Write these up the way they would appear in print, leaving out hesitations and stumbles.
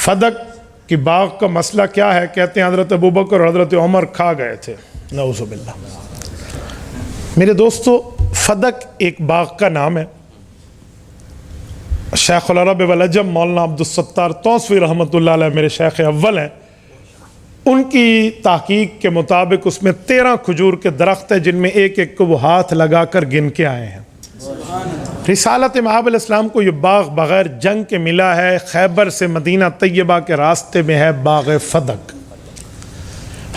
फदक की बाग का मसला क्या है? कहते हैं हज़रत अबू बकर और हज़रत उमर खा गए थे, नऊज़ुबिल्लाह। मेरे दोस्तों, फदक एक बाग का नाम है। शेखुल अरब वल अजम मौलाना अब्दुल सत्तार तौसवी रहमतुल्लाह अलैह मेरे शेख अव्वल हैं। उनकी तहकीक के मुताबिक उसमें 13 खजूर के दरख्त हैं, जिनमें एक एक को वो हाथ लगा कर गिन के आए हैं। रिसालत महब अलैहिस्सलाम को ये बाग बग़ैर जंग के मिला है। खैबर से मदीना तैयबा के रास्ते में है बाग फदक।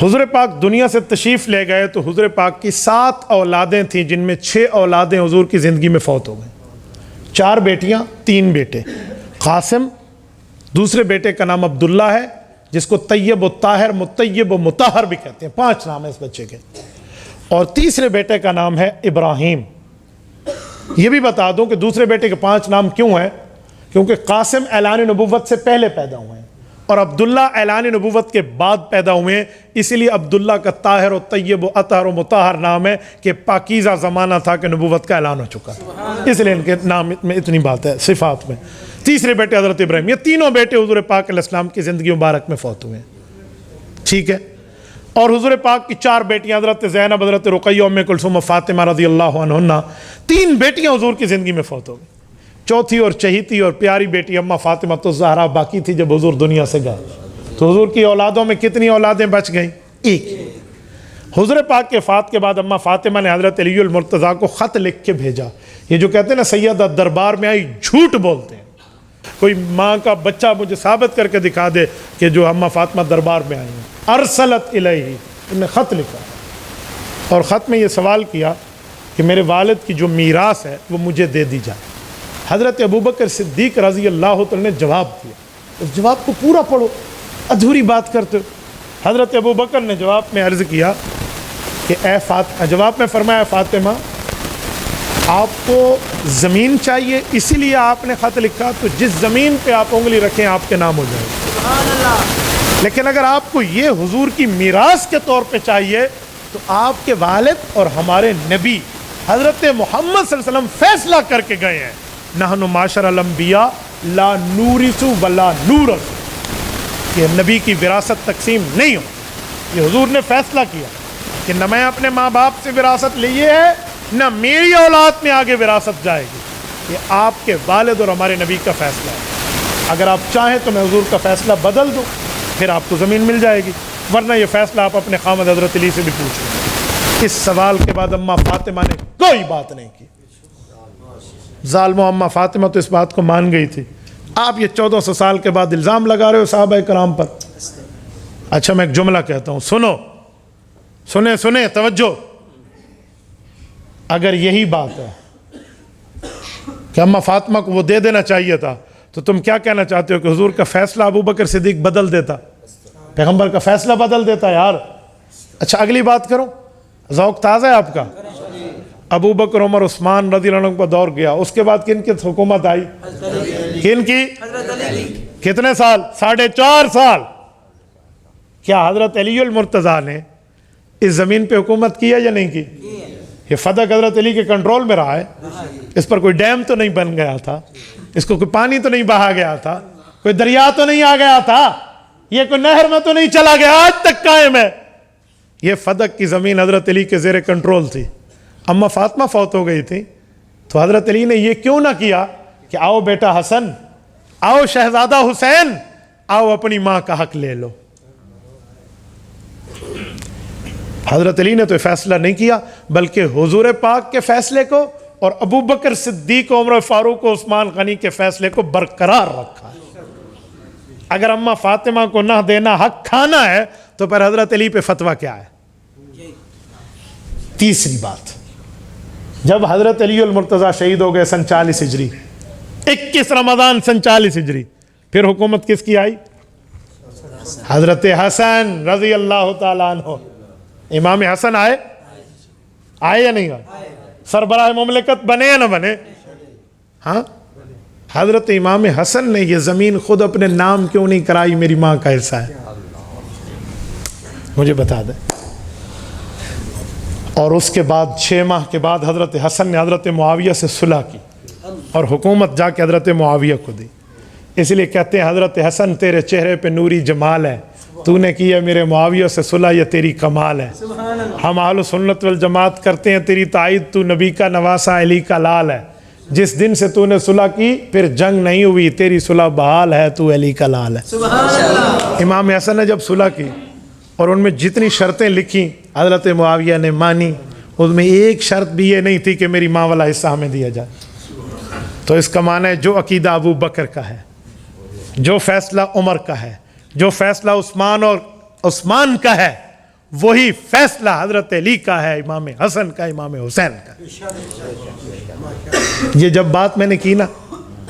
हुज़ूर पाक दुनिया से तशरीफ़ ले गए तो हुज़ूर पाक की 7 औलादें थीं, जिनमें 6 औलादें हुज़ूर की ज़िंदगी में फ़ौत हो गई। 4 बेटियाँ, 3 बेटे। कासिम, दूसरे बेटे का नाम अब्दुल्ला है, जिसको तैयब व ताहिर, मुतैयब व मुताहर भी कहते हैं। 5 नाम है इस बच्चे के। और तीसरे बेटे का नाम है इब्राहीम। ये भी बता दूं कि दूसरे बेटे के 5 नाम क्यों हैं, क्योंकि कासिम ऐलान नबुव्वत से पहले पैदा हुए हैं और अब्दुल्ला ऐलान नबुव्वत के बाद पैदा हुए हैं। इसीलिए अब्दुल्ला का ताहिर व तैयब व अतहर व मुताहर नाम है कि पाकीज़ा ज़माना था कि नबुव्वत का ऐलान हो चुका, इसलिए इनके नाम में इतनी बात है सिफ़ात में। तीसरे बेटे हज़रत इब्राहीम। ये तीनों बेटे हुज़ूर पाक अलैहिस्सलाम की ज़िंदगी मुबारक में फ़ौत हुए हैं, ठीक है। और हुज़ूर पाक की 4 बेटियां, हज़रत ज़ैनब, हज़रत रुक़य्या, उम्मे कुलसूम, फ़ातिमा रज़ियल्लाहु अन्हा। 3 बेटियां हुज़ूर की ज़िंदगी में फ़ौत हो गई। चौथी और चहीती और प्यारी बेटी अम्मा फ़ातिमा तो ज़हरा बाकी थी जब हुज़ूर दुनिया से गए। तो हुज़ूर की औलादों में कितनी औलादें बच गईं? 1। हुज़ूर पाक के फ़ात के बाद अम्मा फ़ातिमा ने हज़रत अलीउल मुर्तज़ा को ख़त लिख के भेजा। ये जो कहते हैं ना सैयदा दरबार में आई, झूठ बोलते हैं। कोई माँ का बच्चा मुझे साबित करके दिखा दे कि जो अम्मा फ़ातिमा दरबार में आई हैं। अरसलत इलैहि, उन्हें ख़त लिखा और ख़त में ये सवाल किया कि मेरे वालिद की जो मीरास है वो मुझे दे दी जाए। हज़रत अबू बकर सिद्दीक़ रज़ी अल्लाह तआला ने जवाब दिया। उस जवाब को पूरा पढ़ो, अधूरी बात करते हो। हज़रत अबू बकर ने जवाब में अर्ज़ किया कि जवाब में फरमाया, फ़ातिमा आपको ज़मीन चाहिए इसीलिए आपने ख़त लिखा, तो जिस ज़मीन पे आप उंगली रखें आपके नाम हो जाए। लेकिन अगर आपको ये हुजूर की मीरास के तौर पे चाहिए तो आपके वालिद और हमारे नबी हज़रत मोहम्मद सल्लल्लाहु अलैहि वसल्लम फैसला करके गए हैं, नहनु माशरल अंबिया ला नूरिसु वला नूरस, ये नबी की विरासत तकसीम नहीं हो। ये हुजूर ने फैसला किया कि न मैं अपने माँ बाप से विरासत लिए है, न मेरी औलाद में आगे विरासत जाएगी। ये आपके वालिद और हमारे नबी का फैसला है। अगर आप चाहें तो मैं हुजूर का फैसला बदल दूँ, फिर आपको ज़मीन मिल जाएगी, वरना ये फैसला आप अपने खामद हज़रत अली से भी पूछ लें। इस सवाल के बाद अम्मा फ़ातिमा ने कोई बात नहीं की। ज़ालिमा अम्मा फ़ातिमा तो इस बात को मान गई थी। आप ये 1400 साल के बाद इल्ज़ाम लगा रहे हो सहाबा कराम पर। अच्छा, मैं एक जुमला कहता हूँ, सुनो, सुने सुने तवज्जो। अगर यही बात है कि अम्मा फ़ातिमा को वो दे देना चाहिए था, तो तुम क्या कहना चाहते हो कि हुजूर का फैसला अबू बकर सिद्दीक़ बदल देता, पैगंबर का फैसला बदल देता यार। अच्छा, अगली बात करो, ज़ौक़ ताज़ा है आपका। अबू बकर, उमर, उस्मान रज़ियल्लाहु अन्हु का दौर गया, उसके बाद किन की हुकूमत आई? किन की? कितने साल? 4.5 साल। क्या हज़रत अलीउल मुर्तज़ा ने इस ज़मीन पे हुकूमत की है या नहीं की? ये फदक हज़रत अली के कंट्रोल में रहा है। इस पर कोई डैम तो नहीं बन गया था, इसको कोई पानी तो नहीं बहा गया था, कोई दरिया तो नहीं आ गया था, ये कोई नहर में तो नहीं चला गया, आज तक कायम है। ये फदक की ज़मीन हज़रत अली के ज़ेरे कंट्रोल थी। अम्मा फ़ातिमा फ़ौत हो गई थी तो हज़रत अली ने ये क्यों ना किया कि आओ बेटा हसन, आओ शहज़ादा हुसैन, आओ अपनी माँ का हक ले लो। हज़रत अली ने तो फैसला नहीं किया, बल्कि हुजूर पाक के फैसले को और अबू बकर सिद्दीक़, उमर फारूक, उस्मान गनी के फैसले को बरकरार रखा है। अगर अम्मा फ़ातिमा को ना देना हक खाना है तो फिर हज़रत अली पे फतवा क्या है? तीसरी बात, जब हज़रत अलीउल मुर्तज़ा शहीद हो गए सन 40 हिजरी, 21 रमज़ान सन 40 हिजरी, फिर हुकूमत किसकी आई? हज़रत हसन रज़ी अल्लाह तआला अन्हु। इमाम हसन आए या नहीं आए? सरबराह मुमलिकत बने या ना बने? हाँ, हज़रत इमाम हसन ने ये ज़मीन खुद अपने नाम क्यों नहीं कराई? मेरी माँ का हिस्सा है, मुझे बता दें। और उसके बाद 6 माह के बाद हज़रत हसन ने हज़रत मुआविया से सुलह की और हुकूमत जाके हज़रत मुआविया को दी। इसलिए कहते हैं हज़रत हसन तेरे चेहरे पे नूरी जमाल है, तूने किया मेरे मुआविया से सुलह, ये तेरी कमाल है। हम अहले सुन्नत वल जमात करते हैं तेरी ताईद, तू नबी का नवासा अली का लाल है। जिस दिन से तूने सुलह की फिर जंग नहीं हुई, तेरी सुलह बहाल है, तू अली का लाल है। इमाम हसन ने जब सुलह की और उनमें जितनी शर्तें लिखी हज़रत मुआविया ने मानी, उसमें एक शर्त भी ये नहीं थी कि मेरी माँ वाला हिस्सा हमें दिया जाए। तो इसका माना है जो अकीदा अबू बकर का है, जो फैसला उमर का है, जो फैसला उस्मान और उस्मान का है, वही फैसला हज़रत अली का है, इमाम हसन का, इमाम हुसैन का। ये जब बात मैंने की ना,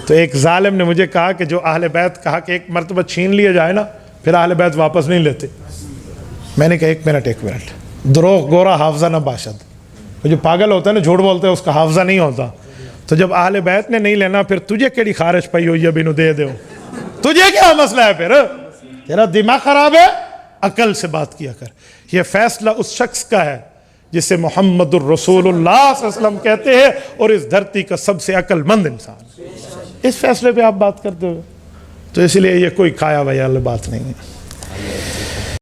तो एक जालिम ने मुझे कहा कि जो अहले बैत कहा कि एक मरतबा छीन लिया जाए ना फिर अहले बैत वापस नहीं लेते। मैंने कहा एक मिनट, द्रोह गोरा हाफजा ना बाशद, जो पागल होता है ना, झूठ बोलते हैं, उसका हाफजा नहीं होता। तो जब अहले बैत ने नहीं लेना फिर तुझे केड़ी खारिश पई हुई है बिनु दे दो, तुझे क्या मसला है? फिर तेरा दिमाग खराब है, अकल से बात किया कर। यह फैसला उस शख्स का है जिसे मोहम्मदुर रसूलुल्लाह सल्लल्लाहु अलैहि वसल्लम कहते हैं और इस धरती का सबसे अक्लमंद इंसान। इस फैसले पे आप बात करते हो, तो इसलिए ये कोई खाया वाली बात नहीं है।